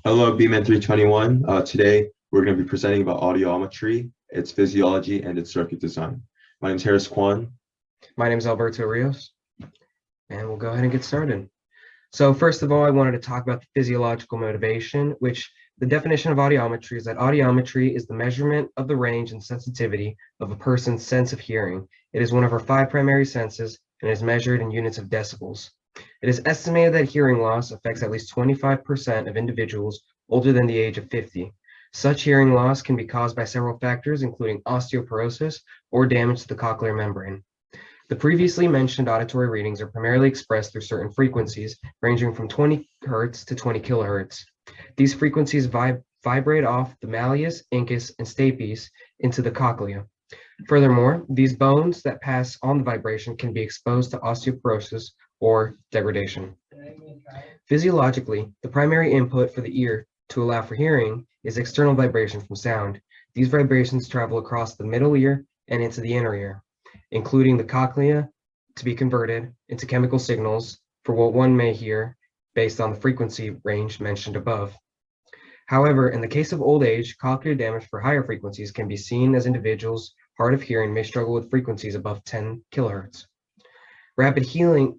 Hello, BMN 321. Today, we're going to be presenting about audiometry, its physiology, and its circuit design. My name is Kwon. My name is Alberto Rios, and we'll go ahead and get started. So first of all, I wanted to talk about the physiological motivation, which the definition of audiometry is that audiometry is the measurement of the range and sensitivity of a person's sense of hearing. It is one of our 5 primary senses and is measured in units of decibels. It is estimated that hearing loss affects at least 25% of individuals older than the age of 50. Such hearing loss can be caused by several factors, including osteoporosis or damage to the cochlear membrane. The previously mentioned auditory readings are primarily expressed through certain frequencies, ranging from 20 Hz to 20 kHz. These frequencies vibrate off the malleus, incus, and stapes into the cochlea. Furthermore, these bones that pass on the vibration can be exposed to osteoporosis or degradation. Physiologically, the primary input for the ear to allow for hearing is external vibration from sound. These vibrations travel across the middle ear and into the inner ear, including the cochlea, to be converted into chemical signals for what one may hear based on the frequency range mentioned above. However, in the case of old age, cochlear damage for higher frequencies can be seen as individuals hard of hearing may struggle with frequencies above 10 kHz. Rapid hearing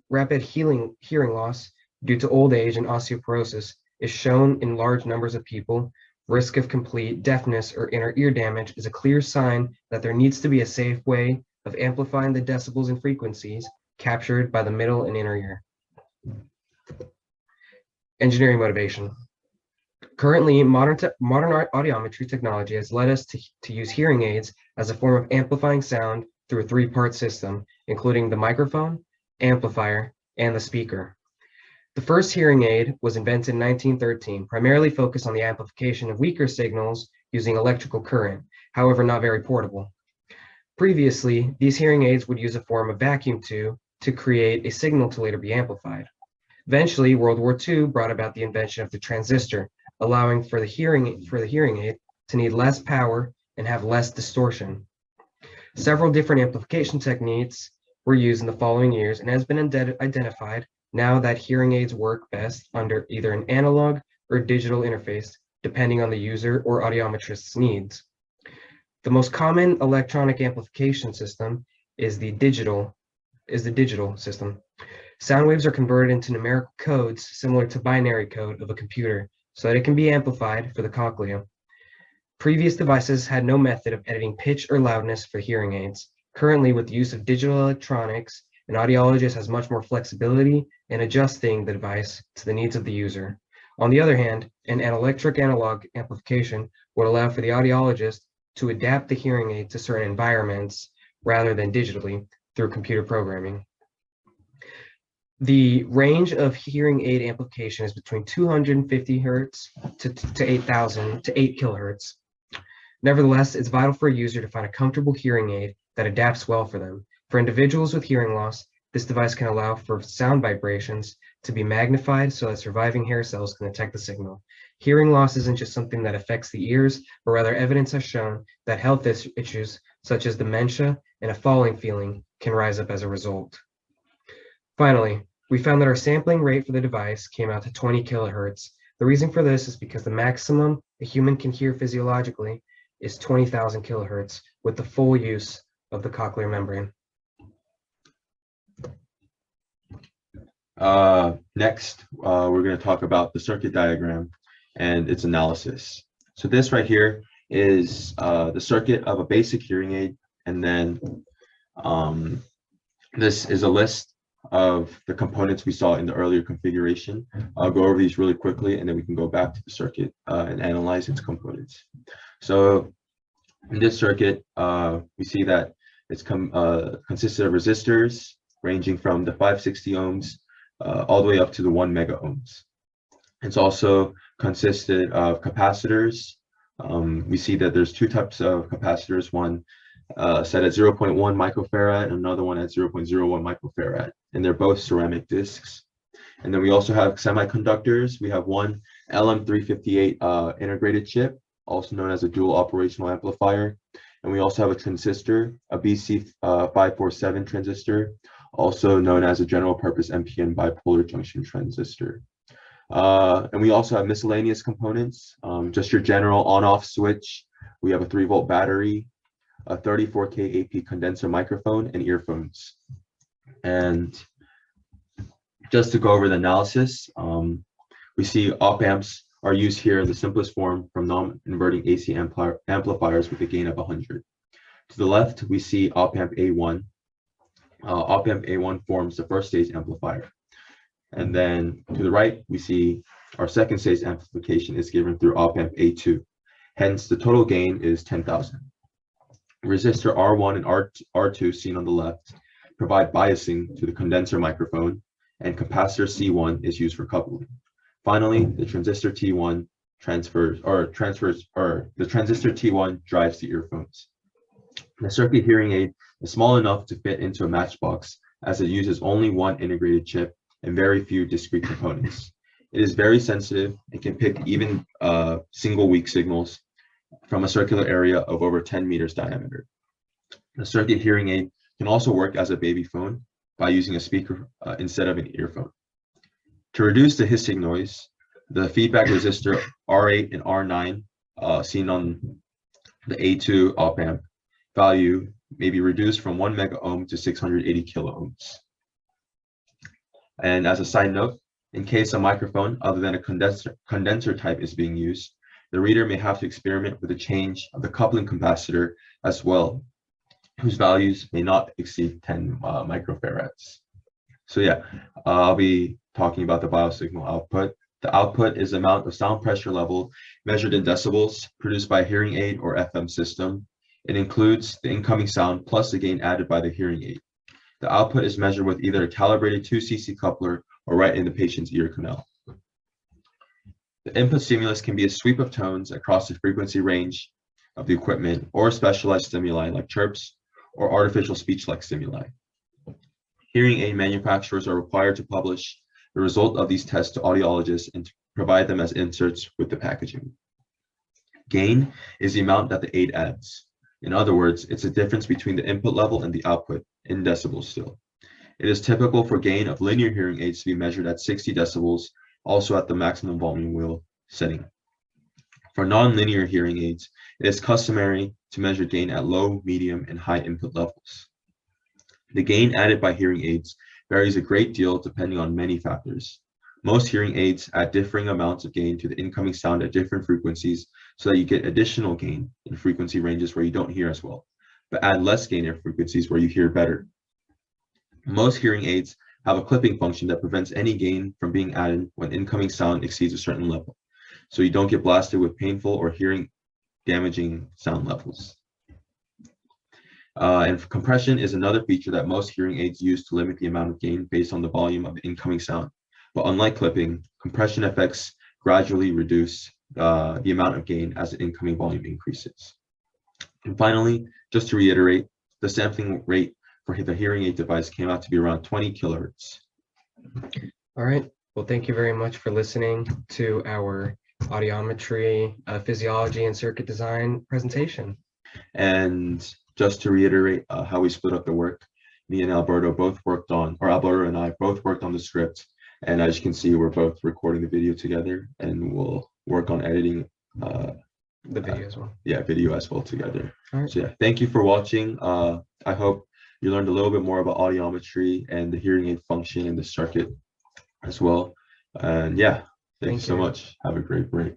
loss due to old age and osteoporosis is shown in large numbers of people. Risk of complete deafness or inner ear damage is a clear sign that there needs to be a safe way of amplifying the decibels and frequencies captured by the middle and inner ear. Engineering motivation. Currently, modern audiometry technology has led us to use hearing aids as a form of amplifying sound through a 3-part system, including the microphone, amplifier, and the speaker. The first hearing aid was invented in 1913, primarily focused on the amplification of weaker signals using electrical current, however not very portable. Previously, these hearing aids would use a form of vacuum tube to create a signal to later be amplified. Eventually, World War II brought about the invention of the transistor, allowing for the hearing aid to need less power and have less distortion. Several different amplification techniques were used in the following years and has been identified now that hearing aids work best under either an analog or digital interface, depending on the user or audiometrist's needs. The most common electronic amplification system is the digital system. Sound waves are converted into numerical codes similar to binary code of a computer so that it can be amplified for the cochlea. Previous devices had no method of editing pitch or loudness for hearing aids. Currently, with the use of digital electronics, an audiologist has much more flexibility in adjusting the device to the needs of the user. On the other hand, an electric analog amplification would allow for the audiologist to adapt the hearing aid to certain environments rather than digitally through computer programming. The range of hearing aid amplification is between 250 Hz to 8,000 to 8 kHz. Nevertheless, it's vital for a user to find a comfortable hearing aid that adapts well for them. For individuals with hearing loss, this device can allow for sound vibrations to be magnified so that surviving hair cells can detect the signal. Hearing loss isn't just something that affects the ears, but rather evidence has shown that health issues such as dementia and a falling feeling can rise up as a result. Finally, we found that our sampling rate for the device came out to 20 kHz. The reason for this is because the maximum a human can hear physiologically is 20,000 kHz with the full use of the cochlear membrane. Next, we're going to talk about the circuit diagram and its analysis. So this right here is the circuit of a basic hearing aid, and then this is a list of the components we saw in the earlier configuration. I'll go over these really quickly, and then we can go back to the circuit and analyze its components. So in this circuit, we see that it's consisted of resistors ranging from the 560 ohms all the way up to the 1 mega ohms. It's also consisted of capacitors. We see that there's 2 types of capacitors, one set at 0.1 microfarad and another one at 0.01 microfarad, and they're both ceramic discs. And then we also have semiconductors. We have one LM358 integrated chip, also known as a dual operational amplifier. And we also have a transistor, a BC547 transistor, also known as a general purpose NPN bipolar junction transistor. And we also have miscellaneous components, just your general on-off switch. We have a 3-volt battery, a 34K AP condenser microphone, and earphones. And just to go over the analysis, we see op amps are used here in the simplest form from non-inverting AC amplifiers with a gain of 100. To the left, we see op amp A1. Op amp A1 forms the first stage amplifier. And then to the right, we see our second stage amplification is given through op amp A2. Hence, the total gain is 10,000. Resistor R1 and R2 seen on the left provide biasing to the condenser microphone, and capacitor C1 is used for coupling. Finally, the transistor T1 the transistor T1 drives the earphones. The circuit hearing aid is small enough to fit into a matchbox, as it uses only one integrated chip and very few discrete components. It is very sensitive and can pick even single weak signals from a circular area of over 10 meters diameter. The circuit hearing aid can also work as a baby phone by using a speaker instead of an earphone. To reduce the hissing noise, the feedback resistor R8 and R9 seen on the A2 op amp value may be reduced from 1 mega ohm to 680 kilo ohms. And as a side note, in case a microphone other than a condenser type is being used, the reader may have to experiment with a change of the coupling capacitor as well, whose values may not exceed 10 microfarads. So yeah, I'll be talking about the biosignal output. The output is the amount of sound pressure level measured in decibels produced by a hearing aid or FM system. It includes the incoming sound plus the gain added by the hearing aid. The output is measured with either a calibrated 2cc coupler or right in the patient's ear canal. The input stimulus can be a sweep of tones across the frequency range of the equipment, or specialized stimuli like chirps or artificial speech-like stimuli. Hearing aid manufacturers are required to publish the result of these tests to audiologists and to provide them as inserts with the packaging. Gain is the amount that the aid adds. In other words, it's a difference between the input level and the output, in decibels still. It is typical for gain of linear hearing aids to be measured at 60 decibels, also at the maximum volume wheel setting. For non-linear hearing aids, it is customary to measure gain at low, medium, and high input levels. The gain added by hearing aids varies a great deal depending on many factors. Most hearing aids add differing amounts of gain to the incoming sound at different frequencies so that you get additional gain in frequency ranges where you don't hear as well, but add less gain in frequencies where you hear better. Most hearing aids have a clipping function that prevents any gain from being added when incoming sound exceeds a certain level, so you don't get blasted with painful or hearing damaging sound levels. And compression is another feature that most hearing aids use to limit the amount of gain based on the volume of the incoming sound. But unlike clipping, compression effects gradually reduce the amount of gain as the incoming volume increases. And finally, just to reiterate, the sampling rate for the hearing aid device came out to be around 20 kilohertz. All right. Well, thank you very much for listening to our audiometry, physiology, and circuit design presentation. And just to reiterate how we split up the work, me and Alberto both worked on, or Alberto and I both worked on the script. And as you can see, we're both recording the video together, and we'll work on editing the video as well. Yeah, video as well together. All right. So yeah, thank you for watching. I hope you learned a little bit more about audiometry and the hearing aid function and the circuit as well. And yeah, thank you so much. Have a great break.